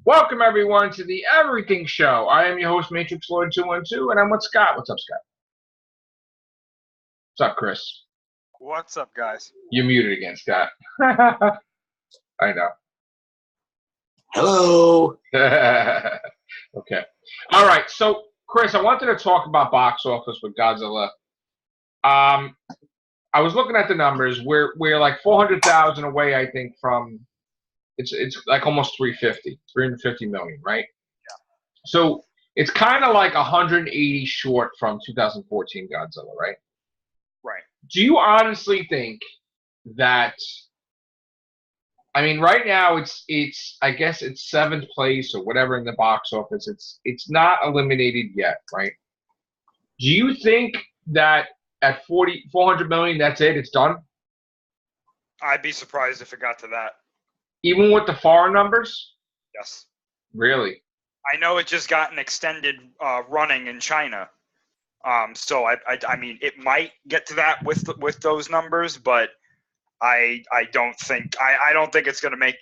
Welcome everyone to the Everything Show. I am your host, Matrix Lord 212, and I'm with Scott. What's up, Scott? What's up, Chris? What's up, guys? You're muted again, Scott. I know. Hello. Okay. All right. So, Chris, I wanted to talk about box office with Godzilla. I was looking at the numbers. We're like 400,000 away, I think, from it's like almost 350 million, right? Yeah. So it's kind of like 180 short from 2014 Godzilla, right? Right. Do you honestly think that? I mean, right now it's I guess it's seventh place or whatever in the box office. It's not eliminated yet, right? Do you think that at 400 million, that's it? It's done? I'd be surprised if it got to that. Even with the foreign numbers? Yes. Really? I know it just got an extended running in China. So I mean, it might get to that with those numbers, but I don't think it's going to make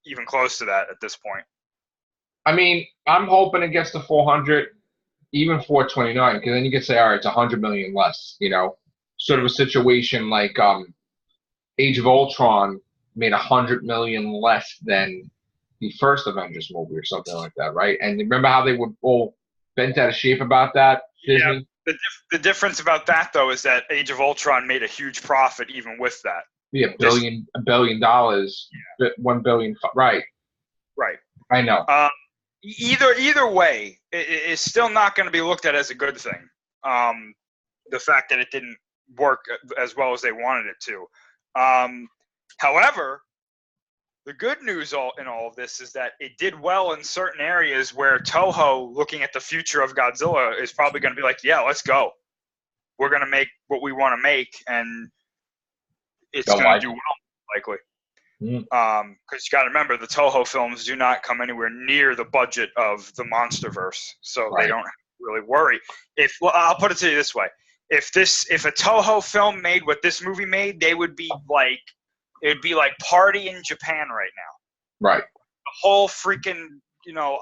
even close to that at this point. I mean, I'm hoping it gets to 400, even 429, because then you could say, all right, it's 100 million less. Sort of a situation like Age of Ultron made 100 million less than the first Avengers movie or something like that, right? And remember how they were all bent out of shape about that? Disney? Yeah. The difference about that though is that Age of Ultron made a huge profit even with that. Yeah, $1 billion, yeah. 1 billion, right? Right. I know. Either way, it's still not going to be looked at as a good thing. The fact that it didn't work as well as they wanted it to. However, the good news in all of this is that it did well in certain areas where Toho, looking at the future of Godzilla, is probably going to be like, yeah, let's go. We're going to make what we want to make, and it's going to do well, likely. Because you got to remember, the Toho films do not come anywhere near the budget of the MonsterVerse, so They don't really worry. I'll put it to you this way: if a Toho film made what this movie made, they would be like. It'd be like party in Japan right now. Right. The whole freaking,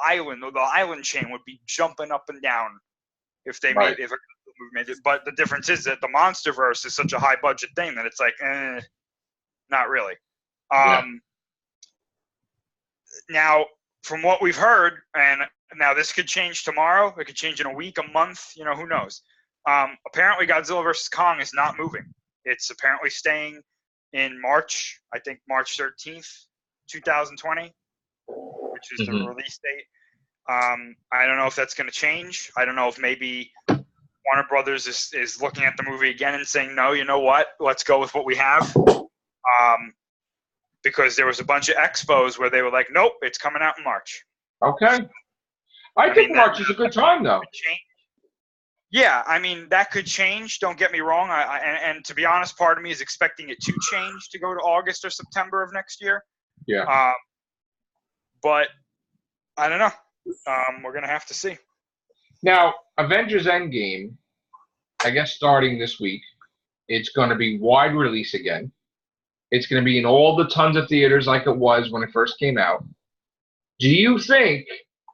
island, or the island chain would be jumping up and down if they made it. But the difference is that the MonsterVerse is such a high budget thing that it's like, not really. Now, from what we've heard, and now this could change tomorrow. It could change in a week, a month. Who knows? Apparently, Godzilla vs. Kong is not moving. It's apparently staying in March, I think March 13th, 2020, which is the release date. I don't know if that's going to change. I don't know if maybe Warner Brothers is looking at the movie again and saying, no, you know what? Let's go with what we have. Because there was a bunch of expos where they were like, nope, it's coming out in March. Okay. I think March is a good time, though. Yeah, I mean, that could change. Don't get me wrong. And to be honest, part of me is expecting it to change to go to August or September of next year. Yeah. But I don't know. We're going to have to see. Now, Avengers Endgame, I guess starting this week, it's going to be wide release again. It's going to be in all the tons of theaters like it was when it first came out. Do you think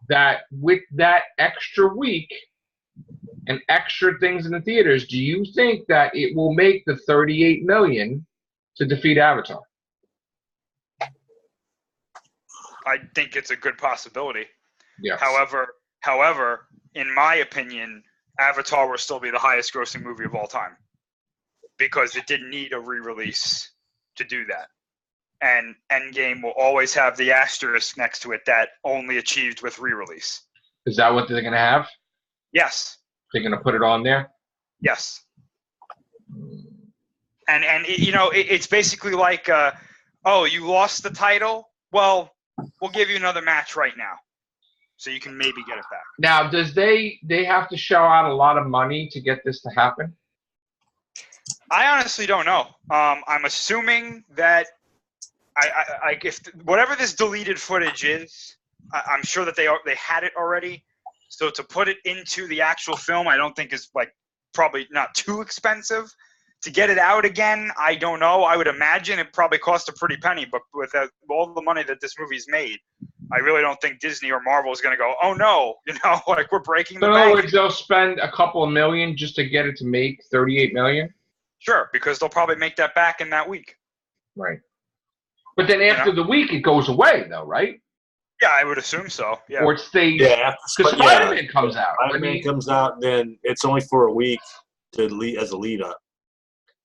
that with that extra week and extra things in the theaters, do you think that it will make the 38 million to defeat Avatar? I think it's a good possibility. Yes. However, in my opinion, Avatar will still be the highest grossing movie of all time because it didn't need a re-release to do that. And Endgame will always have the asterisk next to it that only achieved with re-release. Is that what they're going to have? Yes. They're going to put it on there? Yes. And it's basically like, you lost the title? Well, we'll give you another match right now, so you can maybe get it back. Now, does they have to shell out a lot of money to get this to happen? I honestly don't know. I'm assuming that if whatever this deleted footage is, I'm sure that they had it already. So to put it into the actual film, I don't think is probably not too expensive. To get it out again, I don't know. I would imagine it probably cost a pretty penny, but with all the money that this movie's made, I really don't think Disney or Marvel is going to go, oh no, like we're breaking the So in other bank. words, they'll spend a couple of million just to get it to make $38 million. Sure, because they'll probably make that back in that week. Right. But then after the week, it goes away, though, right? Yeah, I would assume so. Yeah. Or it stays. Yeah, because Spider-Man comes out. Spider-Man comes out, then it's only for a week as a lead up.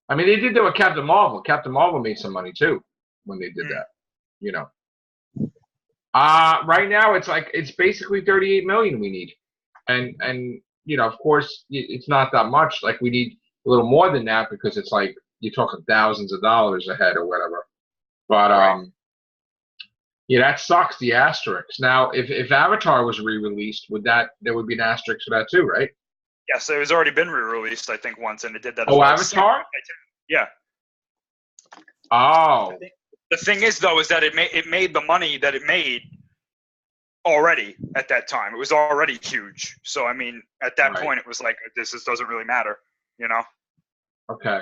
I mean, they did that with Captain Marvel. Captain Marvel made some money too when they did that. Right now it's basically 38 million we need, and of course it's not that much. Like we need a little more than that because it's like you're talking thousands of dollars ahead or whatever. But yeah, that sucks. The asterisks. Now, if Avatar was re-released, there would be an asterisk for that too, right? Yes, it was already been re-released, I think, once, and it did that. Oh, Avatar? Yeah. Oh. The thing is, though, is that it made the money that it made already at that time. It was already huge. So, I mean, at that point, it was like, this doesn't really matter, Okay.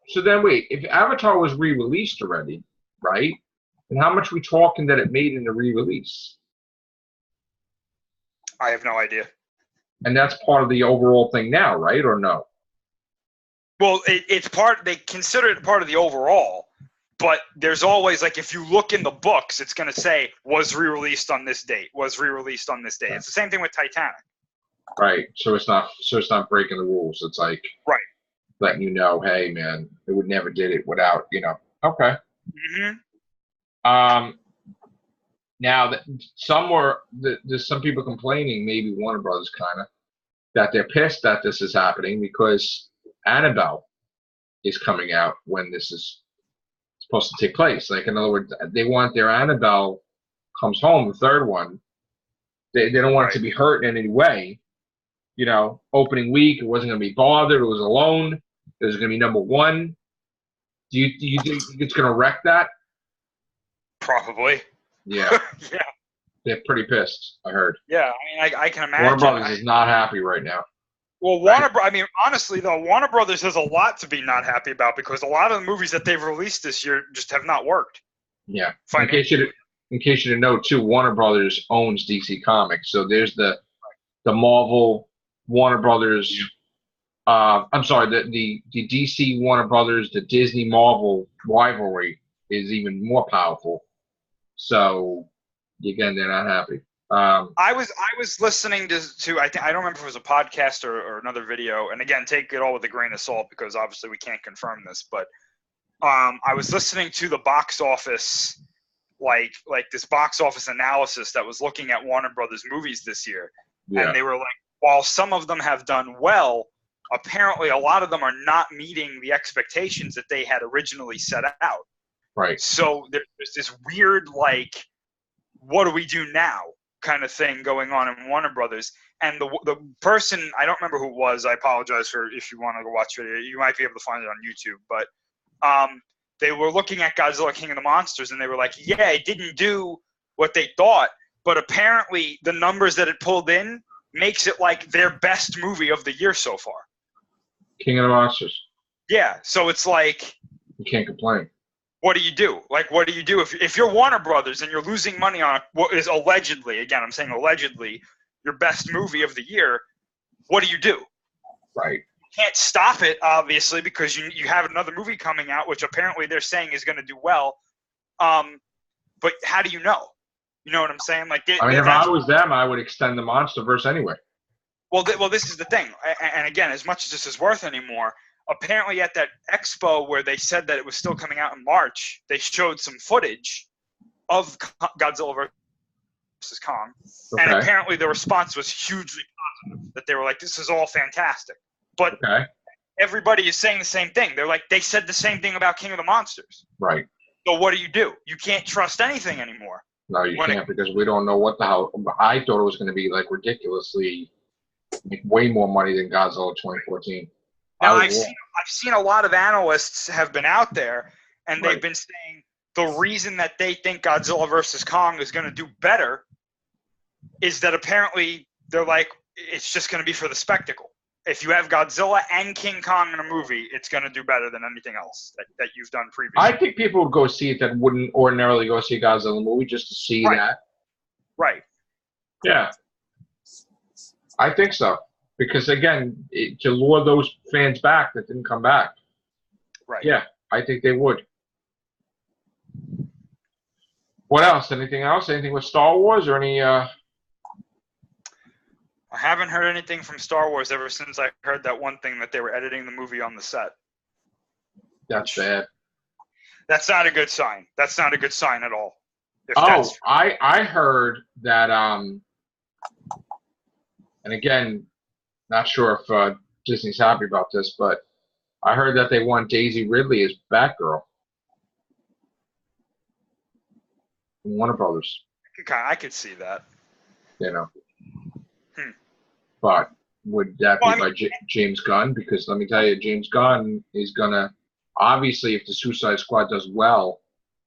So then, wait, if Avatar was re-released already, right? And how much we talking that it made in the re-release? I have no idea. And that's part of the overall thing now, right? Or no? Well, it's part. They consider it part of the overall, but there's always like if you look in the books, it's going to say was re-released on this date. Was re-released on this date. It's the same thing with Titanic. Right. So it's not breaking the rules. It's like letting you know, hey man, they would never did it without Okay. Mm-hmm. Now that there's some people complaining, maybe Warner Brothers kind of, that they're pissed that this is happening because Annabelle is coming out when this is supposed to take place. Like in other words, they want their Annabelle comes home, the third one. They don't want it to be hurt in any way. Opening week, it wasn't going to be bothered. It was alone. It was going to be number one. Do you think it's going to wreck that? Probably. Yeah. Yeah. They're pretty pissed, I heard. Yeah, I mean, I can imagine. Warner Brothers is not happy right now. Well, honestly, though, Warner Brothers has a lot to be not happy about because a lot of the movies that they've released this year just have not worked. Yeah. In case you didn't know, too, Warner Brothers owns DC Comics. So there's the Marvel Warner Brothers. I'm sorry, the DC Warner Brothers, the Disney Marvel rivalry is even more powerful. So again, they're not happy. I was listening to I don't remember if it was a podcast or another video, and again, take it all with a grain of salt because obviously we can't confirm this, but I was listening to the box office, like this box office analysis that was looking at Warner Brothers movies this year, and they were like, while some of them have done well, apparently a lot of them are not meeting the expectations that they had originally set out. Right. So there's this weird what do we do now kind of thing going on in Warner Brothers. And the person, I don't remember who it was, I apologize for if you want to go watch it. You might be able to find it on YouTube. But they were looking at Godzilla King of the Monsters, and they were like, yeah, it didn't do what they thought. But apparently the numbers that it pulled in makes it like their best movie of the year so far. King of the Monsters. Yeah, so it's like... You can't complain. What do you do? What do you do if you're Warner Brothers and you're losing money on what is allegedly, again, I'm saying allegedly, your best movie of the year? What do you do? Right. You can't stop it, obviously, because you have another movie coming out, which apparently they're saying is going to do well. But how do you know? You know what I'm saying? If I was them, I would extend the MonsterVerse anyway. Well, this is the thing. And again, as much as this is worth anymore, apparently at that expo where they said that it was still coming out in March, they showed some footage of Godzilla vs. Kong. Okay. And apparently the response was hugely positive, that they were like, this is all fantastic. But everybody is saying the same thing. They're like, they said the same thing about King of the Monsters. Right. So what do? You can't trust anything anymore. No, you can't because we don't know what the hell. I thought it was going to be ridiculously way more money than Godzilla 2014. Now, I've seen a lot of analysts have been out there, and they've been saying the reason that they think Godzilla vs. Kong is going to do better is that apparently they're like, it's just going to be for the spectacle. if you have Godzilla and King Kong in a movie, it's going to do better than anything else that you've done previously. I think people would go see it that wouldn't ordinarily go see a Godzilla movie just to see that. Right. Yeah. I think so. Because, again, to lure those fans back that didn't come back. Right. Yeah, I think they would. What else? Anything else? Anything with Star Wars or any... I haven't heard anything from Star Wars ever since I heard that one thing that they were editing the movie on the set. That's bad. That's not a good sign. That's not a good sign at all. I heard that, and again, not sure if Disney's happy about this, but I heard that they want Daisy Ridley as Batgirl. Warner Brothers. I could see that. You know. But would that be by James Gunn? Because let me tell you, James Gunn is going to, obviously, if the Suicide Squad does well,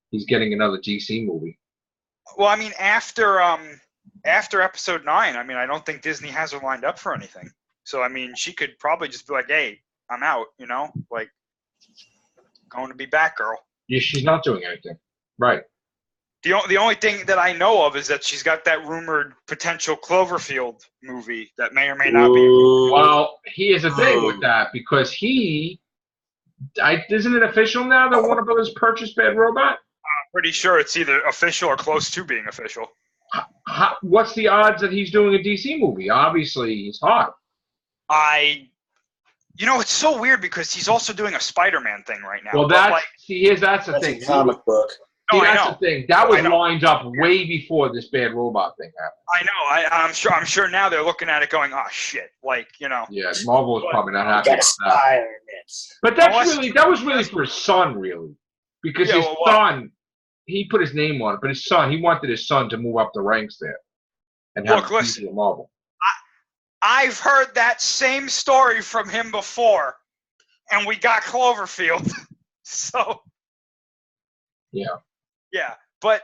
he's getting another DC movie. Well, I mean, after Episode 9, I mean, I don't think Disney has her lined up for anything. So, I mean, she could probably just be like, hey, I'm out, you know? Like, going to be Batgirl. Yeah, she's not doing anything. Right. The only thing that I know of is that she's got that rumored potential Cloverfield movie that may or may not be. Well, he has a thing with that because isn't it official now that Warner Brothers purchased Bad Robot? I'm pretty sure it's either official or close to being official. What's the odds that he's doing a DC movie? Obviously, he's hot. It's so weird because he's also doing a Spider-Man thing right now. Well, that's the thing. That's a comic book. See, that's the thing. That was lined up way before this Bad Robot thing happened. I know. I'm sure now they're looking at it going, oh shit, like, you know. Yeah, Marvel is probably not happy about that. But that was really for his son, really, because his son, he put his name on it. But his son, he wanted his son to move up the ranks there and have a Marvel. I've heard that same story from him before, and we got Cloverfield. So. Yeah, but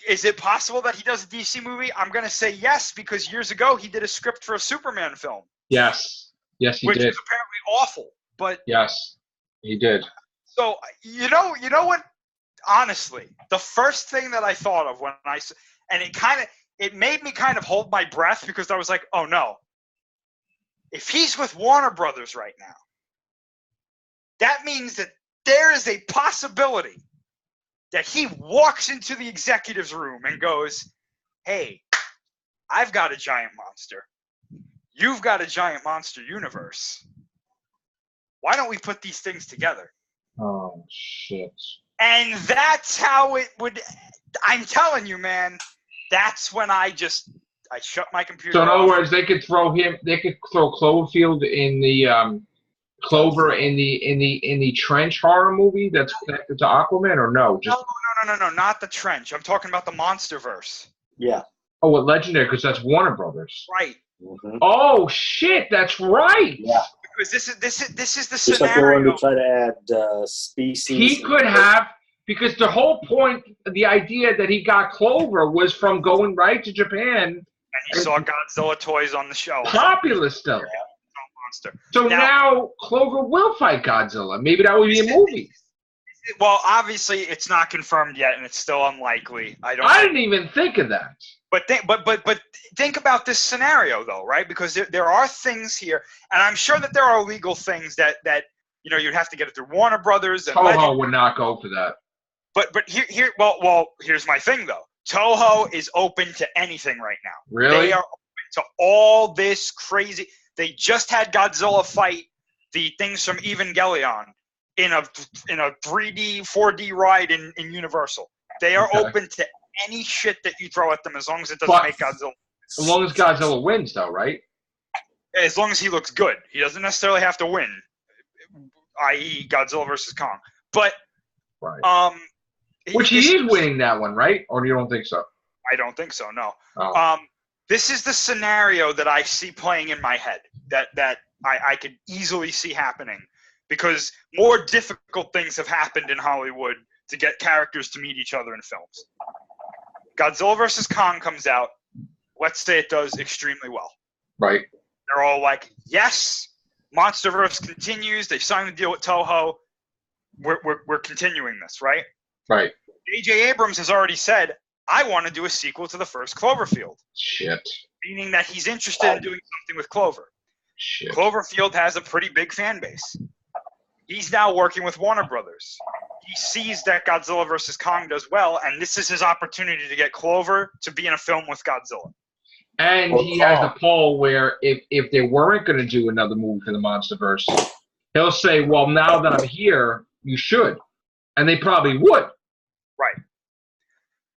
is it possible that he does a DC movie? I'm going to say yes, because years ago he did a script for a Superman film. Yes, he did. Which was apparently awful, but... Yes, he did. So, you know what? Honestly, the first thing that I thought of when and it made me kind of hold my breath because I was like, oh no. If he's with Warner Brothers right now, that means that there is a possibility that he walks into the executive's room and goes, hey, I've got a giant monster. You've got a giant monster universe. Why don't we put these things together? Oh, shit. And that's how it would... I'm telling you, man, that's when I shut my computer off. So in other words, they could throw Cloverfield in the... Clover in the Trench horror movie that's connected to Aquaman, or no? No, not the Trench. I'm talking about the MonsterVerse. Yeah. Oh, what Legendary? Because that's Warner Brothers. Right. Mm-hmm. Oh shit, that's right. Yeah. Because this is the just scenario. Like they wanted to try to add species. He could have, because the whole point, the idea that he got Clover was from going right to Japan. And he saw Godzilla toys on the shelf. Popular stuff. Yeah. So now Clover will fight Godzilla. Maybe that would be a movie. Well, obviously it's not confirmed yet, and it's still unlikely. I didn't even think of that. But think about this scenario though, right? Because there are things here, and I'm sure that there are legal things that you'd have to get it through Warner Brothers. And Toho would not go for that. But here's my thing though. Toho is open to anything right now. Really? They are open to all this crazy. They just had Godzilla fight the things from Evangelion in a 3D, 4D ride in Universal. They are open to any shit that you throw at them as long as it doesn't make Godzilla. As long as Godzilla wins, though, right? As long as he looks good. He doesn't necessarily have to win, i.e. Godzilla versus Kong. But, right. Which he is winning that one, right? Or you don't think so? I don't think so, no. Oh. This is the scenario that I see playing in my head that I could easily see happening because more difficult things have happened in Hollywood to get characters to meet each other in films. Godzilla vs. Kong comes out. Let's say it does extremely well. Right. They're all like, yes, MonsterVerse continues. They signed the deal with Toho. We're continuing this, right? Right. J.J. Abrams has already said, I want to do a sequel to the first Cloverfield. Shit. Meaning that he's interested in doing something with Clover. Shit. Cloverfield has a pretty big fan base. He's now working with Warner Brothers. He sees that Godzilla vs. Kong does well, and this is his opportunity to get Clover to be in a film with Godzilla. And he has a poll where if they weren't going to do another movie for the MonsterVerse, he'll say, well, now that I'm here, you should. And they probably would. Right.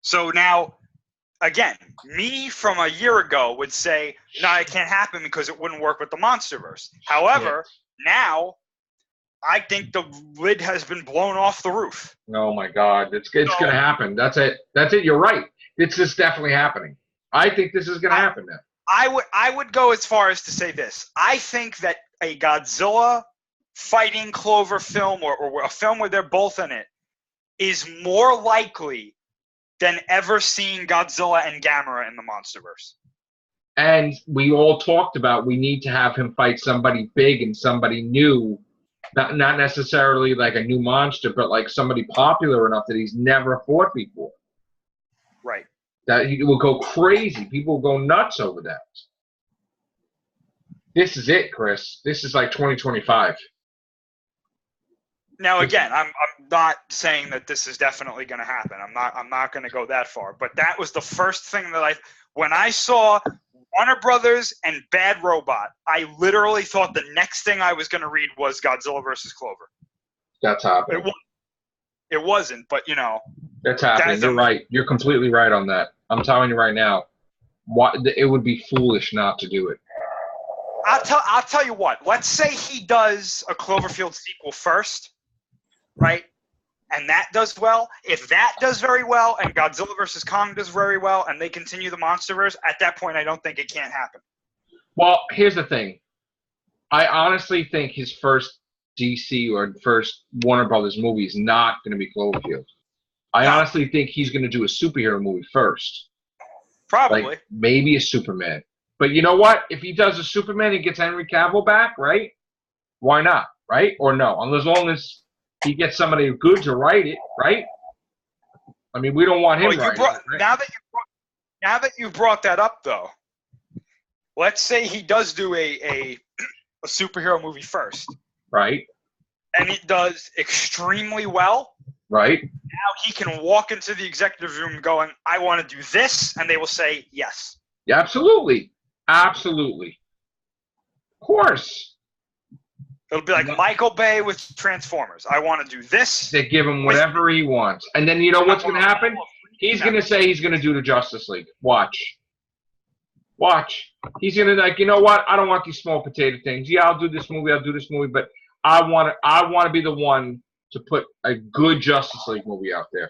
So now, again, me from a year ago would say, no, it can't happen because it wouldn't work with the MonsterVerse. However, now I think the lid has been blown off the roof. Oh, my God. It's going to happen. That's it. That's it. You're right. It's just definitely happening. I think this is going to happen now. I would go as far as to say this. I think that a Godzilla fighting Clover film or a film where they're both in it is more likely than ever seeing Godzilla and Gamera in the MonsterVerse. And we all talked about we need to have him fight somebody big and somebody new, not necessarily like a new monster, but like somebody popular enough that he's never fought before. Right. That he will go crazy. People will go nuts over that. This is it, Chris. This is like 2025. Now, again, I'm not saying that this is definitely going to happen. I'm not going to go that far. But that was the first thing that when I saw Warner Brothers and Bad Robot, I literally thought the next thing I was going to read was Godzilla vs. Clover. That's happening. It wasn't, but you know. That's happening. You're right. You're completely right on that. I'm telling you right now, it would be foolish not to do it. I'll tell you what. Let's say he does a Cloverfield sequel first, right? And that does well. If that does very well, and Godzilla vs. Kong does very well, and they continue the MonsterVerse, at that point, I don't think it can't happen. Well, here's the thing. I honestly think his first DC or first Warner Brothers movie is not going to be Cloverfield. I honestly think he's going to do a superhero movie first. Probably. Like maybe a Superman. But you know what? If he does a Superman and gets Henry Cavill back, right? Why not? Right? Or no? As long as he gets somebody good to write it, right? I mean, we don't want him writing it, right? Now that you brought that up, though, let's say he does do a superhero movie first. Right. And it does extremely well. Right. Now he can walk into the executive room going, I want to do this, and they will say yes. Yeah, absolutely. Absolutely. Of course. It'll be like Michael Bay with Transformers. I want to do this. They give him whatever he wants. And then you know what's going to happen? He's going to say he's going to do the Justice League. Watch. Watch. He's going to like, you know what? I don't want these small potato things. Yeah, I'll do this movie, but I want to be the one to put a good Justice League movie out there.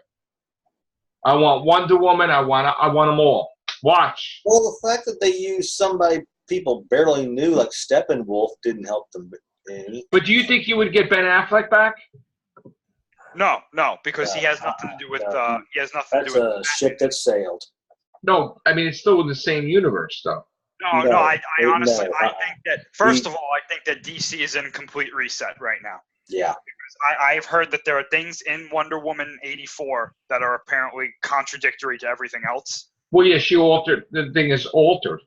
I want Wonder Woman. I want them all. Watch. Well, the fact that they used somebody people barely knew, like Steppenwolf, didn't help them any. But do you think you would get Ben Affleck back? No, because he has nothing to do with. He has nothing to do with. That's a ship that sailed. No, I mean it's still in the same universe, though. No. I honestly, I think that first of all, I think that DC is in a complete reset right now. Yeah. Because I've heard that there are things in Wonder Woman 84 that are apparently contradictory to everything else. Well, yeah, she altered. The thing is altered.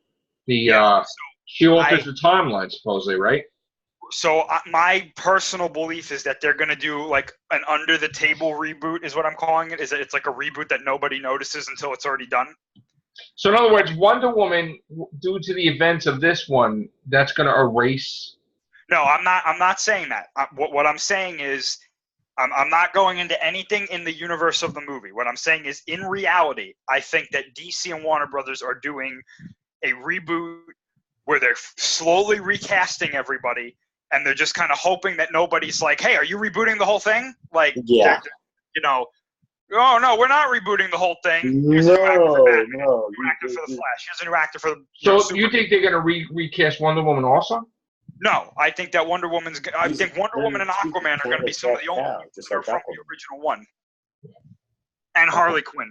She alters the timeline, supposedly, right? So my personal belief is that they're going to do like an under-the-table reboot is what I'm calling it. It's like a reboot that nobody notices until it's already done. So in other words, Wonder Woman, due to the events of this one, that's going to erase. No, I'm not saying that. What I'm saying is I'm not going into anything in the universe of the movie. What I'm saying is in reality, I think that DC and Warner Brothers are doing a reboot where they're slowly recasting everybody. And they're just kind of hoping that nobody's like, hey, are you rebooting the whole thing? Like, yeah. Oh, no, we're not rebooting the whole thing. Here's a new actor for Batman. New actor for The Flash. Here's a new actor for the So you think they're going to recast Wonder Woman also? No, I think that Wonder Woman and Aquaman are going to be some of the only people that are from the original one. And Harley Quinn.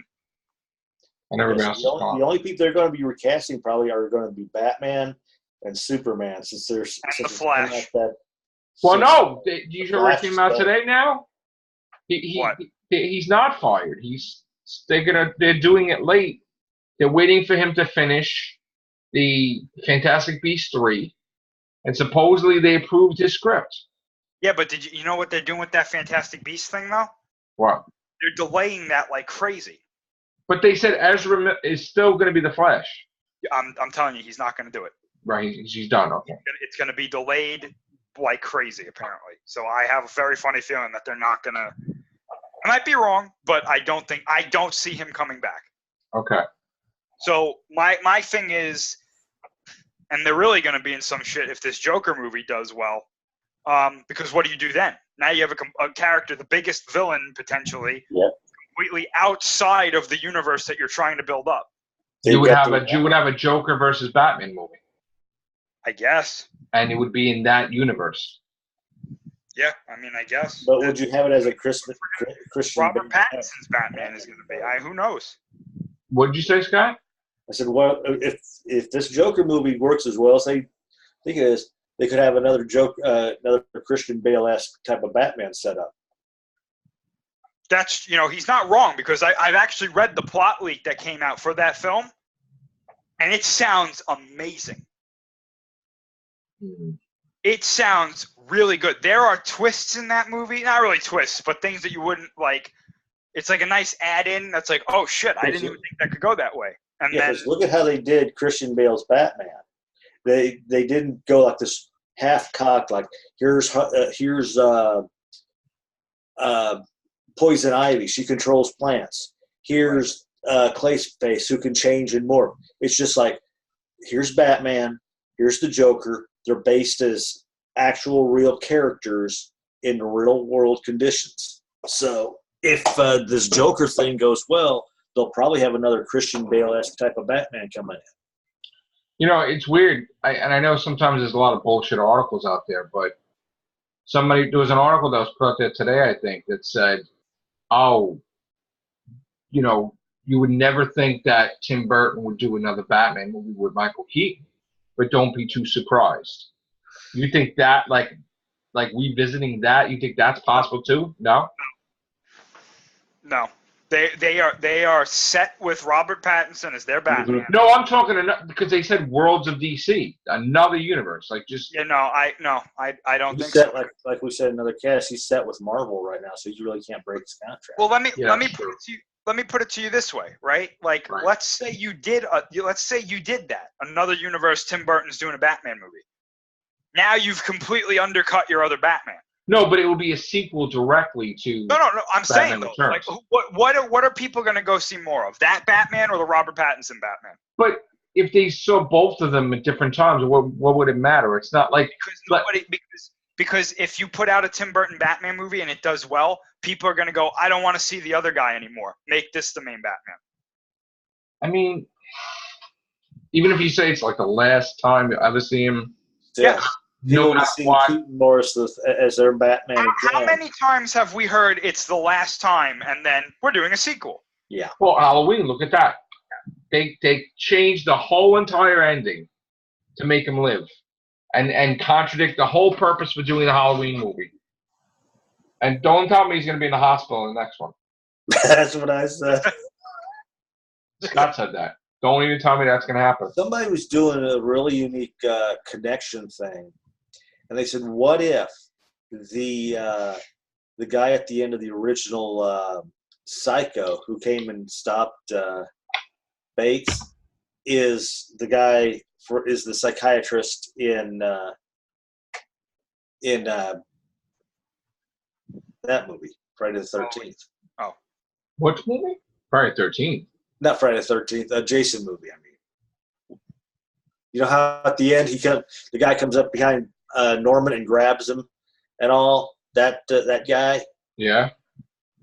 And everybody else is gone. The only people they're going to be recasting probably are going to be Batman and Superman, since there's And such the a Flash. thing like that. Well, Since no, you hear what Flash came out is today now? What? He's not fired. They're doing it late. They're waiting for him to finish the Fantastic Beasts 3, and supposedly they approved his script. Yeah, but you know what they're doing with that Fantastic Beast thing though? What? They're delaying that like crazy. But they said Ezra is still going to be the Flash. I'm telling you, he's not going to do it. Right, he's done. Okay. It's going to be delayed like crazy, apparently. So I have a very funny feeling that they're not going to. I might be wrong, but I don't see him coming back. Okay. So my thing is, and they're really going to be in some shit if this Joker movie does well, because what do you do then? Now you have a character, the biggest villain potentially, completely outside of the universe that you're trying to build up. You would have a Joker versus Batman movie. I guess. And it would be in that universe. Yeah, I mean, I guess. But would you have it as a Christian? Robert Pattinson's Batman is going to be. Who knows? What did you say, Scott? I said, well, if this Joker movie works as well as they think it is, they could have another Christian Bale-esque type of Batman setup. That's, he's not wrong, because I've actually read the plot leak that came out for that film, and it sounds amazing. It sounds really good. There are twists in that movie. Not really twists, but things that you wouldn't like. It's like a nice add-in that's like, oh, shit, I didn't even think that could go that way. And then look at how they did Christian Bale's Batman. They didn't go like this half-cocked, like, here's Poison Ivy. She controls plants. Here's Clayface, who can change and morph. It's just like, here's Batman. Here's the Joker. They're based as actual real characters in real world conditions. So if this Joker thing goes well, they'll probably have another Christian Bale-esque type of Batman coming in. It's weird. I know sometimes there's a lot of bullshit articles out there, but there was an article that was put out there today, I think, that said, you would never think that Tim Burton would do another Batman movie with Michael Keaton, but don't be too surprised. You think that, like revisiting that, you think that's possible too? No? No. They are set with Robert Pattinson as their Batman. Mm-hmm. No, I'm talking because they said Worlds of DC, another universe, like just. Yeah, I don't think set, so. Like we said in another cast, he's set with Marvel right now, so you really can't break his contract. Well, let me put it to you this way, right? Like, let's say you did that. Another universe, Tim Burton's doing a Batman movie. Now you've completely undercut your other Batman. No, but it will be a sequel directly to. No. I'm saying though, Returns. like, what are people going to go see more of? That Batman or the Robert Pattinson Batman? But if they saw both of them at different times, what would it matter? It's not like because if you put out a Tim Burton Batman movie and it does well, people are going to go, I don't want to see the other guy anymore. Make this the main Batman. I mean, even if you say it's like the last time you ever see him. Yeah. No one seen Keaton Morris as their Batman again. How many times have we heard it's the last time and then we're doing a sequel? Yeah. Well, Halloween, look at that. They changed the whole entire ending to make him live and contradict the whole purpose for doing the Halloween movie. And don't tell me he's going to be in the hospital in the next one. That's what I said. Scott said that. Don't even tell me that's going to happen. Somebody was doing a really unique connection thing. And they said, what if the guy at the end of the original Psycho who came and stopped Bates is the psychiatrist in that movie, Friday the 13th. Oh. What movie? Friday the 13th. Not Friday the 13th, a Jason movie, I mean. You know how at the end the guy comes up behind Norman and grabs him and all? That guy? Yeah.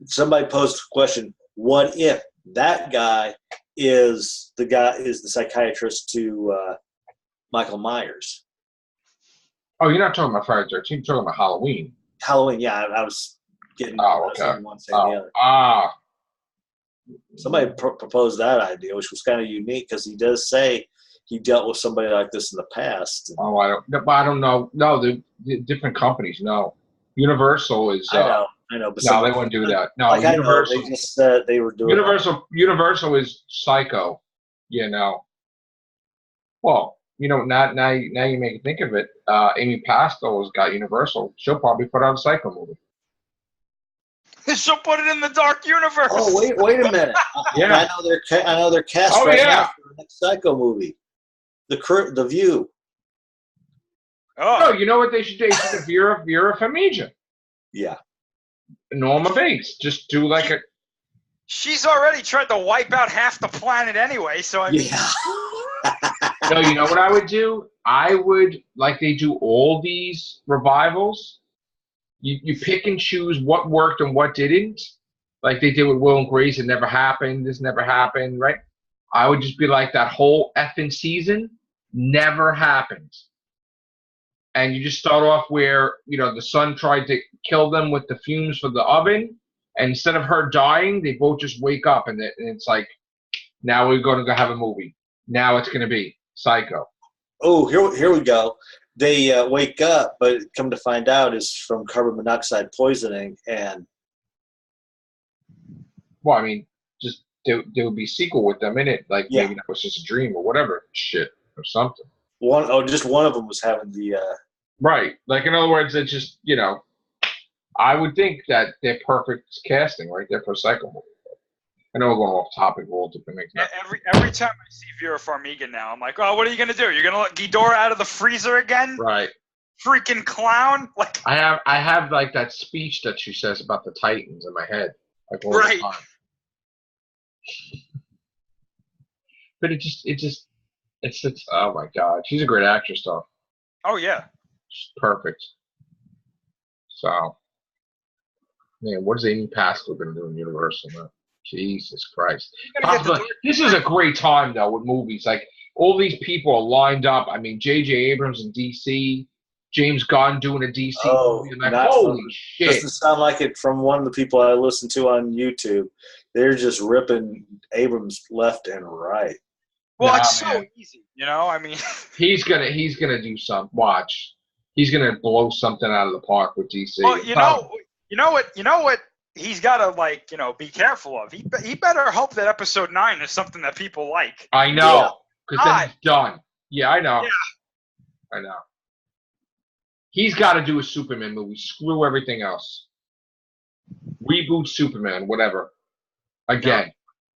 Somebody posed the question, what if that guy is the psychiatrist to Michael Myers? Oh, you're not talking about Friday the 13th. You're talking about Halloween. Halloween, yeah. I was getting okay. one saying the other. Somebody proposed that idea, which was kind of unique because he does say he dealt with somebody like this in the past. Oh, I don't know. No, the different companies. No, Universal is. I know, but No, they wouldn't do that. No, like Universal. I know, they just said they were doing Universal is Psycho. You know. Well, now you make me think of it. Amy Pascal's got Universal. She'll probably put out a Psycho movie. She'll put it in the dark universe. Oh, wait a minute. Yeah. I know they're cast now for the next Psycho movie. The View. Oh. No, you know what they should do? They should have Vera Farmiga. Yeah. Norma Bates. Just do like a. She's already tried to wipe out half the planet anyway, so I mean. Yeah. No, you know what I would do? I would, like they do all these revivals, you pick and choose what worked and what didn't. Like they did with Will and Grace, it never happened, this never happened, right? I would just be like, that whole effing season never happened. And you just start off where, the son tried to kill them with the fumes for the oven, and instead of her dying, they both just wake up, and it's like, now we're going to go have a movie. Now it's going to be Psycho. Oh, here we go. They wake up, but come to find out is from carbon monoxide poisoning. And well, I mean, just there would be a sequel with them in it. Like maybe that was just a dream or whatever shit or something. Just one of them was having the right. Like in other words, it's just I would think that they're perfect casting right there for a Psycho movie. I know we're going off topic a little bit. Every time I see Vera Farmiga now, I'm like, oh, what are you going to do? You're going to let Ghidorah out of the freezer again? Right. Freaking clown. Like I have like that speech that she says about the Titans in my head. Like all right. the time. But it's oh my God. She's a great actress though. Oh yeah. She's perfect. So man, what is Amy Pascal going to do in Universal, man? Jesus Christ. This is a great time, though, with movies. Like, all these people are lined up. I mean, J.J. Abrams in D.C., James Gunn doing a D.C. movie. I'm like, holy shit. Doesn't sound like it from one of the people I listen to on YouTube. They're just ripping Abrams left and right. Well, it's so easy, I mean. He's gonna do something. Watch. He's gonna blow something out of the park with D.C. Well, you know what? He's got to, be careful of. He better hope that episode 9 is something that people like. I know. Because then he's done. Yeah, I know. Yeah. I know. He's got to do a Superman movie. Screw everything else. Reboot Superman, whatever. Again.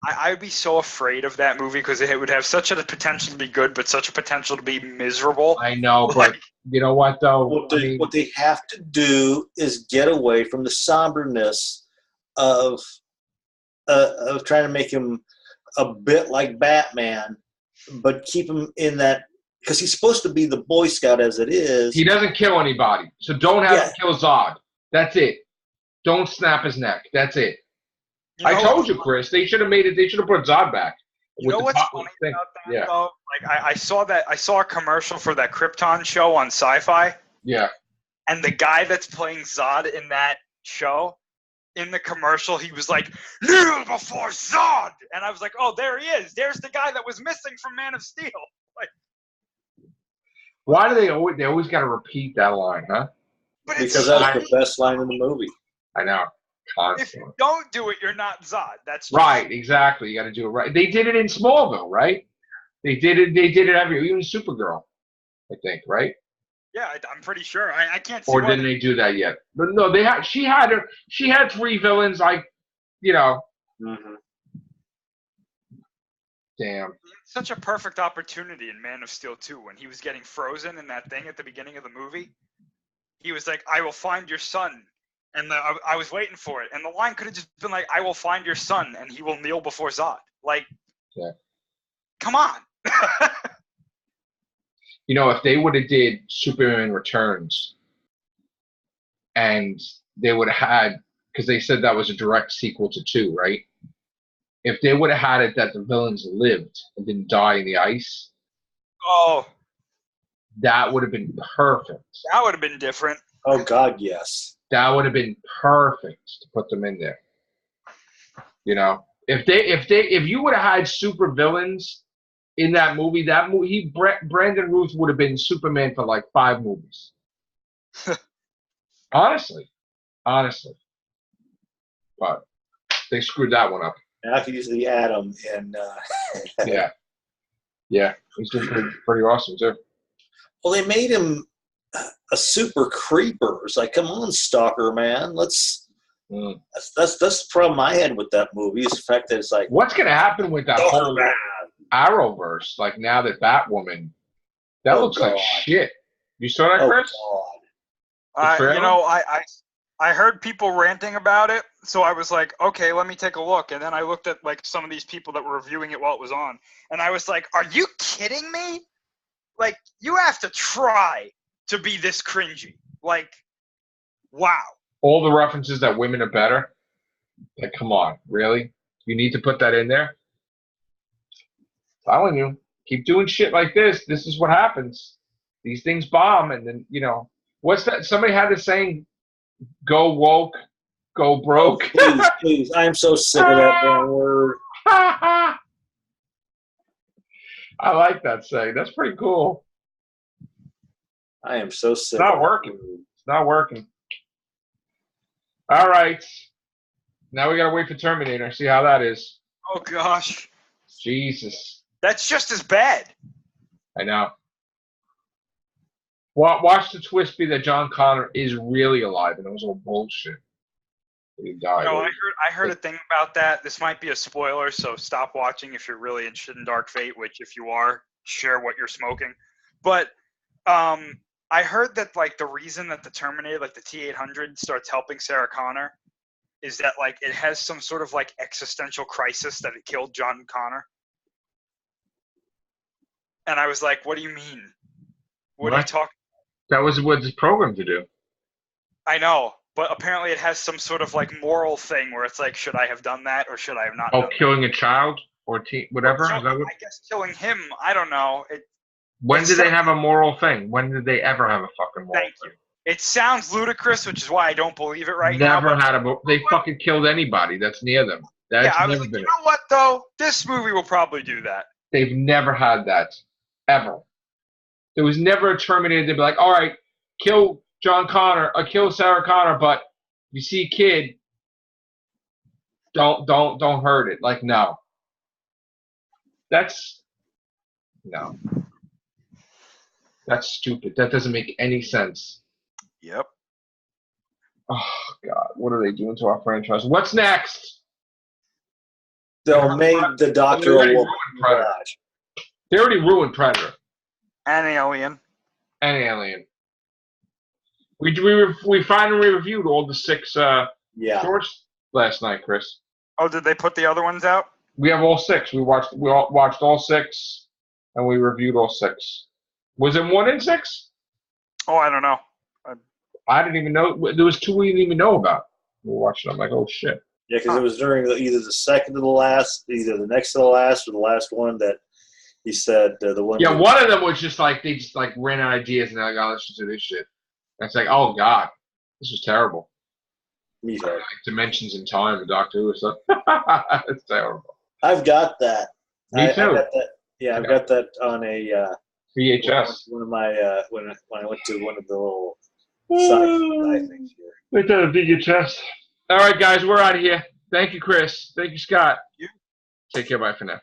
I would be so afraid of that movie because it would have such a potential to be good, but such a potential to be miserable. I know, but you know what, though? What they have to do is get away from the somberness of trying to make him a bit like Batman, but keep him in that, because he's supposed to be the Boy Scout as it is. He doesn't kill anybody, so don't have him kill Zod. That's it. Don't snap his neck. That's it. I told you, Chris. They should have made it. They should have put Zod back. You know what's funny about that, though? Like I saw a commercial for that Krypton show on Sci-Fi. Yeah. And the guy that's playing Zod in that show, in the commercial, he was like, "Kneel before Zod," and I was like, "Oh, there he is. There's the guy that was missing from Man of Steel." Like, why do they always got to repeat that line, huh? But because that's the best line in the movie. I know. Constantly. If you don't do it, you're not Zod. That's just... right. Exactly. You got to do it right. They did it in Smallville, right? They did it. They did it even Supergirl, I think, right? Yeah, I'm pretty sure. I can't. See or didn't they do that yet? But no, they had. She had 3 villains. Like, Mm-hmm. Damn. Such a perfect opportunity in Man of Steel 2 when he was getting frozen in that thing at the beginning of the movie. He was like, "I will find your son." And I was waiting for it. And the line could have just been like, "I will find your son, and he will kneel before Zod." Like, come on. If they would have did Superman Returns, and they would have had, because they said that was a direct sequel to 2, right? If they would have had it that the villains lived and didn't die in the ice, that would have been perfect. That would have been different. Oh God, yes. That would have been perfect to put them in there. If you would have had super villains in that movie. Brandon Ruth would have been Superman for like 5 movies. Honestly. But they screwed that one up. And I could use the Atom and Yeah, he's doing pretty awesome too. well, they made him a super creeper. It's like, come on, Stalker, man. That's the problem I had with that movie is the fact that it's like, What's gonna happen with that whole man. Arrowverse? Like now that Batwoman, that looks like shit. You saw that, Chris? I heard people ranting about it, so I was like, okay, let me take a look. And then I looked at like some of these people that were reviewing it while it was on, and I was like, are you kidding me? Like, you have to try to be this cringy. Like, wow. All the references that women are better. Like, come on, really? You need to put that in there? I'm telling you, keep doing shit like this. This is what happens. These things bomb, and then, what's that? Somebody had this saying, go woke, go broke. Oh, please. I am so sick of that damn word. I like that saying. That's pretty cool. I am so sick. It's not working. It's not working. All right. Now we got to wait for Terminator. See how that is. Oh, gosh. Jesus. That's just as bad. I know. Watch the twist be that John Connor is really alive, and it was all bullshit. He died. No, I heard a thing about that. This might be a spoiler, so stop watching if you're really interested in Dark Fate, which if you are, share what you're smoking. But I heard that like the reason that the Terminator, like the T-800, starts helping Sarah Connor is that like it has some sort of like existential crisis that it killed John Connor. And I was like, what do you mean? What are you talking? That was what it's programmed to do. I know, but apparently it has some sort of like moral thing where it's like, should I have done that or should I have not? Oh, killing a child or whatever. I guess killing him. I don't know. When did they have a moral thing? When did they ever have a fucking moral thing? It sounds ludicrous, which is why I don't believe it right now. Never had a. They fucking killed anybody that's near them. That's I was like, you know what though? This movie will probably do that. They've never had that ever. There was never a Terminator to be like, all right, kill John Connor or kill Sarah Connor, but you see kid, don't hurt it. Like, no. That's stupid. That doesn't make any sense. Yep. Oh God, what are they doing to our franchise? What's next? They'll make the Doctor a woman. They already ruined Predator. And Alien. We finally reviewed all the 6 shorts last night, Chris. Oh, did they put the other ones out? We have all 6. We watched all 6, and we reviewed all 6. Was it 1 and 6? Oh, I don't know. I didn't even know. There was 2 we didn't even know about. We were watching. I'm like, oh shit. Yeah, because it was during either the second to the last, either the next to the last, or the last one that he said the one. Yeah, one of them was just like they just like ran out of ideas and they're like, oh, let's just do this shit. And it's like, oh God, this is terrible. Like Dimensions in Time, the Doctor Who stuff. It's terrible. I've got that. Me too. I got that. Yeah, I've got that on a VHS. One of my when I went to one of the little sci-fi things here. Right there, VHS. All right, guys, we're out of here. Thank you, Chris. Thank you, Scott. Take care. Bye for now.